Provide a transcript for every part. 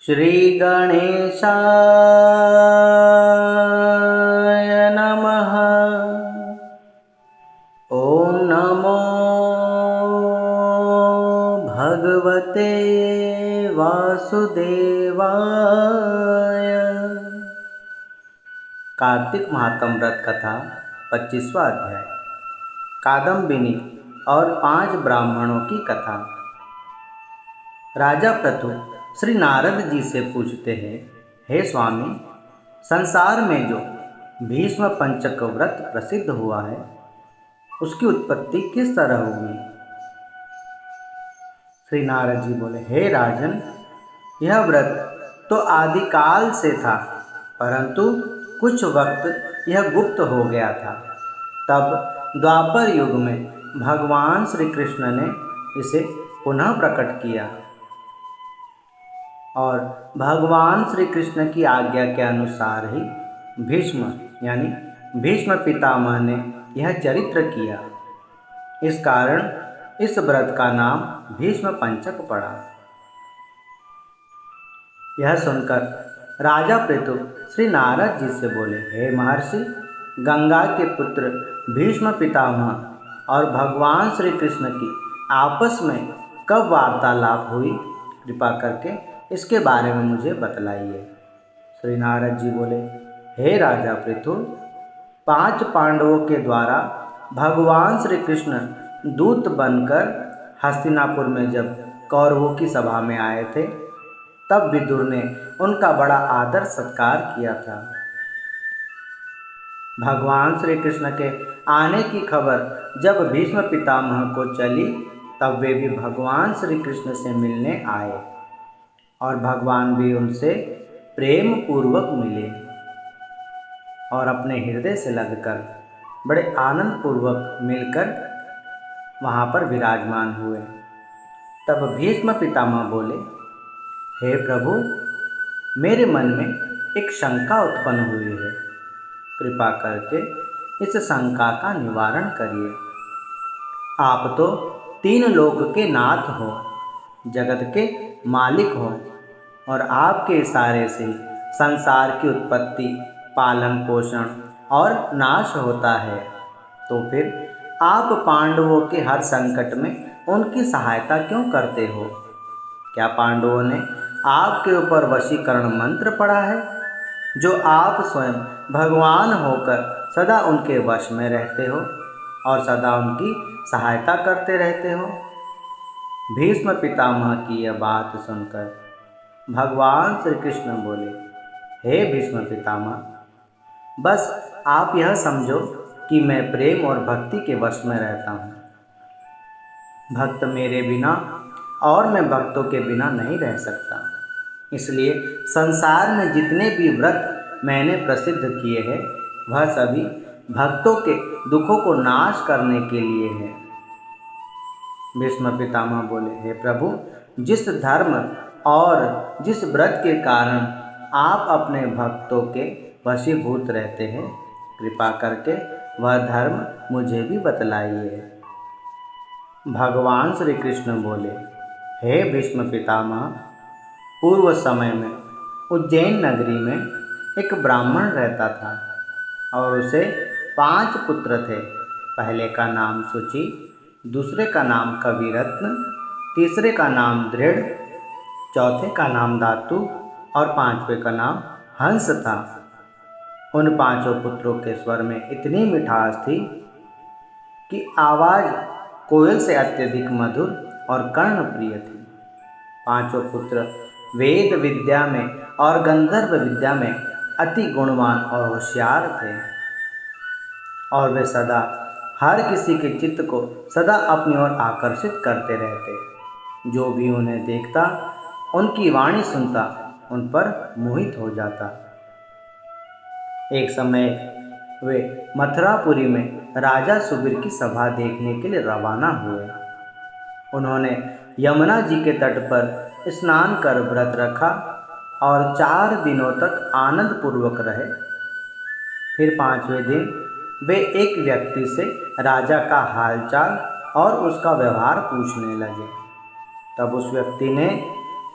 श्री गणेशाय नमः। ओम नमो भगवते वासुदेवाय। कार्तिक महात्म व्रत कथा 25वां अध्याय। कादम्बिनी और 5 ब्राह्मणों की कथा। राजा पृथु श्री नारद जी से पूछते हैं, हे स्वामी, संसार में जो भीष्म पंचक व्रत प्रसिद्ध हुआ है उसकी उत्पत्ति किस तरह हुई? श्री नारद जी बोले, हे राजन, यह व्रत तो आदिकाल से था, परंतु कुछ वक्त यह गुप्त हो गया था। तब द्वापर युग में भगवान श्री कृष्ण ने इसे पुनः प्रकट किया और भगवान श्री कृष्ण की आज्ञा के अनुसार ही भीष्म यानी भीष्म पितामह ने यह चरित्र किया। इस कारण इस व्रत का नाम भीष्म पंचक पड़ा। यह सुनकर राजा पृथु श्री नारद जी से बोले, हे महर्षि, गंगा के पुत्र भीष्म पितामह और भगवान श्री कृष्ण की आपस में कब वार्तालाप हुई? कृपा करके इसके बारे में मुझे बतलाइए। श्री नारद जी बोले, हे राजा पृथु, 5 पांडवों के द्वारा भगवान श्री कृष्ण दूत बनकर हस्तिनापुर में जब कौरवों की सभा में आए थे, तब विदुर ने उनका बड़ा आदर सत्कार किया था। भगवान श्री कृष्ण के आने की खबर जब भीष्म पितामह को चली, तब वे भी भगवान श्री कृष्ण से मिलने आए और भगवान भी उनसे प्रेम पूर्वक मिले और अपने हृदय से लगकर बड़े आनंद पूर्वक मिलकर वहाँ पर विराजमान हुए। तब भीष्म पितामह बोले, हे प्रभु, मेरे मन में एक शंका उत्पन्न हुई है, कृपा करके इस शंका का निवारण करिए। आप तो 3 लोक के नाथ हो, जगत के मालिक हो और आपके इशारे से संसार की उत्पत्ति, पालन पोषण और नाश होता है, तो फिर आप पांडवों के हर संकट में उनकी सहायता क्यों करते हो? क्या पांडवों ने आपके ऊपर वशीकरण मंत्र पढ़ा है, जो आप स्वयं भगवान होकर सदा उनके वश में रहते हो और सदा उनकी सहायता करते रहते हो? भीष्म पितामह की यह बात सुनकर भगवान श्री कृष्ण बोले, हे भीष्म पितामह, बस आप यह समझो कि मैं प्रेम और भक्ति के वश में रहता हूँ। भक्त मेरे बिना और मैं भक्तों के बिना नहीं रह सकता। इसलिए संसार में जितने भी व्रत मैंने प्रसिद्ध किए हैं, वह सभी भक्तों के दुखों को नाश करने के लिए है। भीष्म पितामह बोले, हे प्रभु, जिस धर्म और जिस व्रत के कारण आप अपने भक्तों के वशीभूत रहते हैं, कृपा करके वह धर्म मुझे भी बतलाइए। भगवान श्री कृष्ण बोले, हे भीष्म पितामह, पूर्व समय में उज्जैन नगरी में एक ब्राह्मण रहता था और उसे 5 पुत्र थे। पहले का नाम शुचि, दूसरे का नाम कविरत्न, तीसरे का नाम दृढ़, चौथे का नाम दातु और 5वें का नाम हंस था। उन 5 पुत्रों के स्वर में इतनी मिठास थी कि आवाज़ कोयल से अत्यधिक मधुर और कर्णप्रिय थी। 5 पुत्र वेद विद्या में और गंधर्व विद्या में अति गुणवान और होशियार थे और वे सदा हर किसी के चित्त को सदा अपनी ओर आकर्षित करते रहते। जो भी उन्हें देखता, उनकी वाणी सुनता, उन पर मोहित हो जाता। एक समय वे मथुरापुरी में राजा सुबीर की सभा देखने के लिए रवाना हुए। उन्होंने यमुना जी के तट पर स्नान कर व्रत रखा और 4 दिनों तक आनंद पूर्वक रहे। फिर 5वें दिन वे एक व्यक्ति से राजा का हालचाल और उसका व्यवहार पूछने लगे। तब उस व्यक्ति ने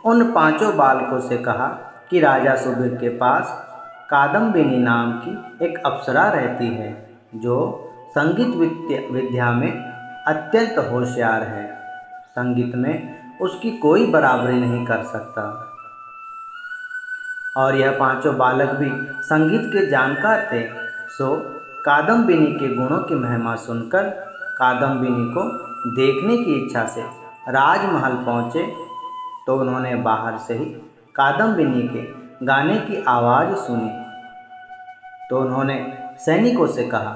उन पांचों बालकों से कहा कि राजा सुबीर के पास कादम्बिनी नाम की एक अप्सरा रहती है जो संगीत विद्या में अत्यंत होशियार है। संगीत में उसकी कोई बराबरी नहीं कर सकता। और यह पांचों बालक भी संगीत के जानकार थे। सो कादम्बिनी के गुणों की महिमा सुनकर कादम्बिनी को देखने की इच्छा से राजमहल पहुँचे तो उन्होंने बाहर से ही कादम्बिनी के गाने की आवाज़ सुनी। तो उन्होंने सैनिकों से कहा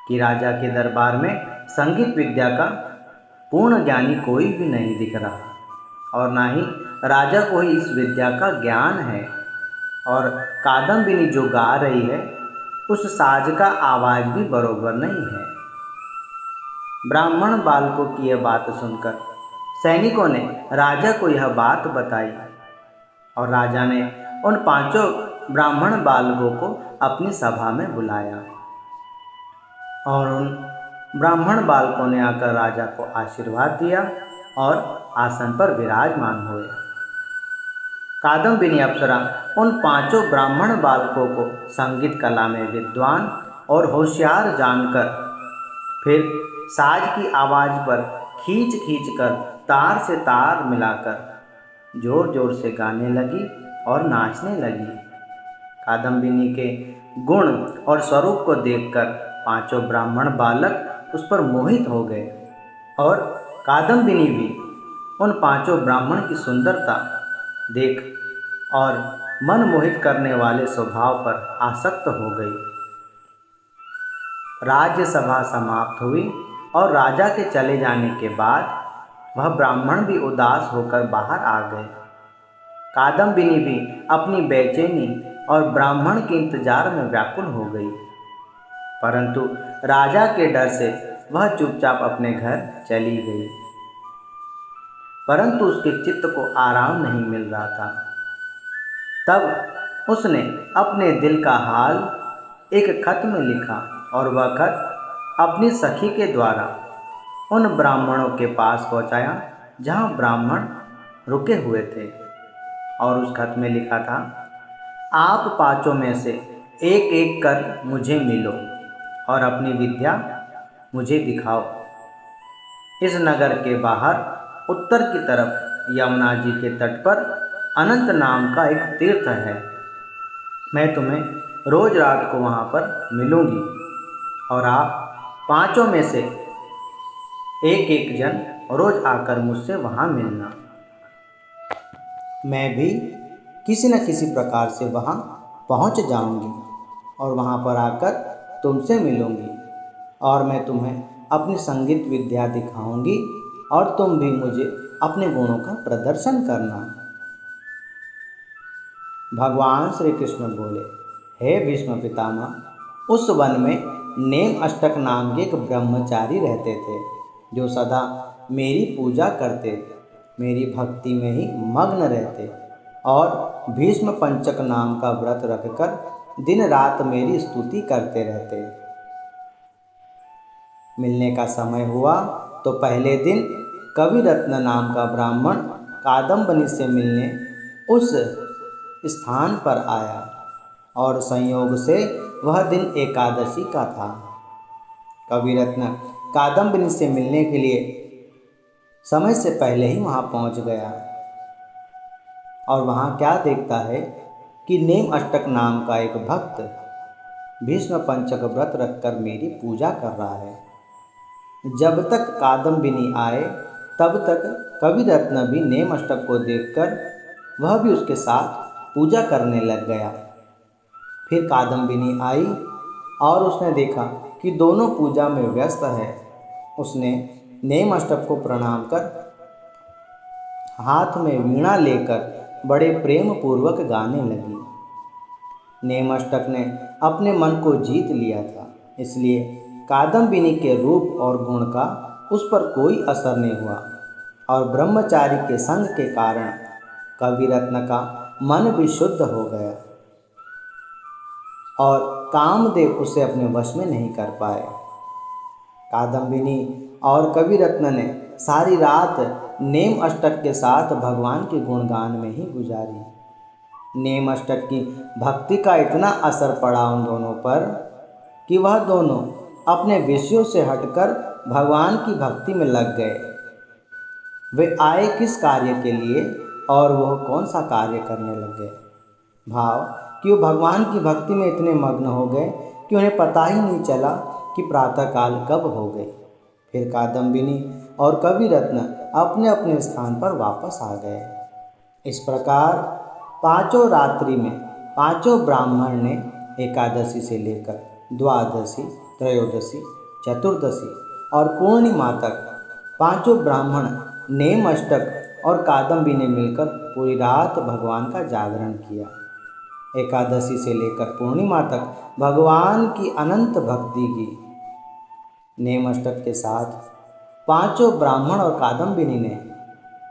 कि राजा के दरबार में संगीत विद्या का पूर्ण ज्ञानी कोई भी नहीं दिख रहा और ना ही राजा को ही इस विद्या का ज्ञान है। और कादम्बिनी जो गा रही है उस साज का आवाज़ भी बरोबर नहीं है। ब्राह्मण बालकों की यह बात सुनकर सैनिकों ने राजा को यह बात बताई और राजा ने उन पांचों ब्राह्मण बालकों को अपनी सभा में बुलाया और उन ब्राह्मण बालकों ने आकर राजा को आशीर्वाद दिया और आसन पर विराजमान हुए। कादम्बिनी अप्सरा उन पांचों ब्राह्मण बालकों को संगीत कला में विद्वान और होशियार जानकर फिर साज की आवाज़ पर खींच खींच कर तार से तार मिलाकर जोर जोर से गाने लगी और नाचने लगी। कादम्बिनी के गुण और स्वरूप को देखकर पांचों ब्राह्मण बालक उस पर मोहित हो गए और कादम्बिनी भी उन पांचों ब्राह्मण की सुंदरता देख और मन मोहित करने वाले स्वभाव पर आसक्त हो गई। राज्य सभा समाप्त हुई और राजा के चले जाने के बाद वह ब्राह्मण भी उदास होकर बाहर आ गए। कादम्बिनी भी अपनी बेचैनी और ब्राह्मण के इंतजार में व्याकुल हो गई, परंतु राजा के डर से वह चुपचाप अपने घर चली गई। परंतु उसके चित्त को आराम नहीं मिल रहा था। तब उसने अपने दिल का हाल एक खत में लिखा और वह खत अपनी सखी के द्वारा उन ब्राह्मणों के पास पहुंचाया जहां ब्राह्मण रुके हुए थे। और उस खत में लिखा था, आप पांचों में से एक एक कर मुझे मिलो और अपनी विद्या मुझे दिखाओ। इस नगर के बाहर उत्तर की तरफ यमुना जी के तट पर अनंत नाम का एक तीर्थ है। मैं तुम्हें रोज रात को वहाँ पर मिलूंगी और आप पांचों में से एक एक जन रोज आकर मुझसे वहाँ मिलना। मैं भी किसी न किसी प्रकार से वहाँ पहुँच जाऊंगी और वहाँ पर आकर तुमसे मिलूंगी और मैं तुम्हें अपनी संगीत विद्या दिखाऊंगी और तुम भी मुझे अपने गुणों का प्रदर्शन करना। भगवान श्री कृष्ण बोले, हे भीष्म पितामह, उस वन में नेम अष्टक नाम के एक ब्रह्मचारी रहते थे जो सदा मेरी पूजा करते, मेरी भक्ति में ही मग्न रहते और भीष्म पंचक नाम का व्रत रखकर दिन रात मेरी स्तुति करते रहते। मिलने का समय हुआ तो पहले दिन कविरत्न नाम का ब्राह्मण कादम्बिनी से मिलने उस स्थान पर आया और संयोग से वह दिन एकादशी का था। कविरत्न कादम्बिनी से मिलने के लिए समय से पहले ही वहाँ पहुँच गया और वहाँ क्या देखता है कि नेम अष्टक नाम का एक भक्त भीष्म पंचक व्रत रखकर मेरी पूजा कर रहा है। जब तक कादम्बिनी आए तब तक कविरत्न भी नेम अष्टक को देखकर वह भी उसके साथ पूजा करने लग गया। फिर कादम्बिनी आई और उसने देखा कि दोनों पूजा में व्यस्त है। उसने नेम अष्टक को प्रणाम कर हाथ में वीणा लेकर बड़े प्रेम पूर्वक गाने लगी। नेम अष्टक ने अपने मन को जीत लिया था, इसलिए कादम्बिनी के रूप और गुण का उस पर कोई असर नहीं हुआ और ब्रह्मचारी के संग के कारण कविरत्न का मन भी शुद्ध हो गया और कामदेव उसे अपने वश में नहीं कर पाए। कादम्बिनी और कविरत्न ने सारी रात नेम अष्टक के साथ भगवान के गुणगान में ही गुजारी। नेम अष्टक की भक्ति का इतना असर पड़ा उन दोनों पर कि वह दोनों अपने विषयों से हटकर भगवान की भक्ति में लग गए। वे आए किस कार्य के लिए और वह कौन सा कार्य करने लगे। भाव कि वो भगवान की भक्ति में इतने मग्न हो गए कि उन्हें पता ही नहीं चला कि प्रातःकाल कब हो गई। फिर कादम्बिनी और कवि रत्न अपने अपने स्थान पर वापस आ गए। इस प्रकार पांचों रात्रि में पांचों ब्राह्मण ने एकादशी से लेकर द्वादशी, त्रयोदशी, चतुर्दशी और पूर्णिमा तक पांचों ब्राह्मण नेम अष्टक और कादम्बी ने मिलकर पूरी रात भगवान का जागरण किया। एकादशी से लेकर पूर्णिमा तक भगवान की अनंत भक्ति की। नेम अष्टक के साथ पांचों ब्राह्मण और कादम्बिनी ने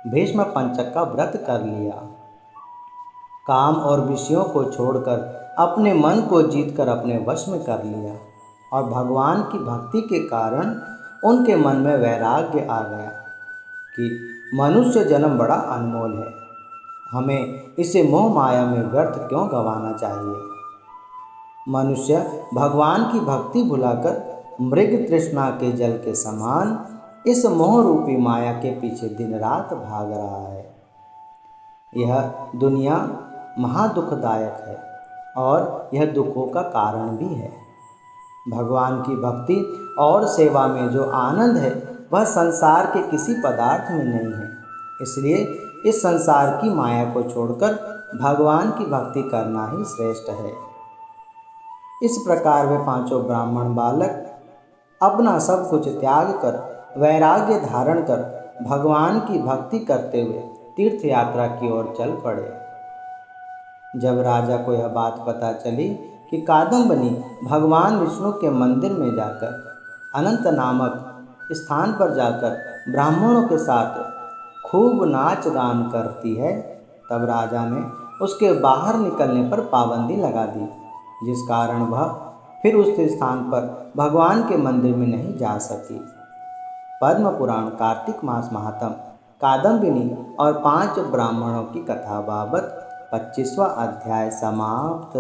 भीष्म पंचक का व्रत कर लिया। काम और विषयों को छोड़कर अपने मन को जीतकर अपने वश में कर लिया और भगवान की भक्ति के कारण उनके मन में वैराग्य आ गया कि मनुष्य जन्म बड़ा अनमोल है, हमें इसे मोह माया में व्यर्थ क्यों गंवाना चाहिए। मनुष्य भगवान की भक्ति भुलाकर मृग तृष्णा के जल के समान इस मोह रूपी माया के पीछे दिन रात भाग रहा है। यह दुनिया महादुखदायक है और यह दुखों का कारण भी है। भगवान की भक्ति और सेवा में जो आनंद है वह संसार के किसी पदार्थ में नहीं है। इसलिए इस संसार की माया को छोड़कर भगवान की भक्ति करना ही श्रेष्ठ है। इस प्रकार वे पांचों ब्राह्मण बालक अपना सब कुछ त्याग कर वैराग्य धारण कर भगवान की भक्ति करते हुए तीर्थ यात्रा की ओर चल पड़े। जब राजा को यह बात पता चली कि कादम्बनी भगवान विष्णु के मंदिर में जाकर अनंत नामक स्थान पर जाकर ब्राह्मणों के साथ खूब नाच गान करती है, तब राजा ने उसके बाहर निकलने पर पाबंदी लगा दी, जिस कारण वह फिर उस स्थान पर भगवान के मंदिर में नहीं जा सकी। पद्म पुराण कार्तिक मास महात्म कादम्बिनी और 5 ब्राह्मणों की कथा बाबत 25वां अध्याय समाप्त।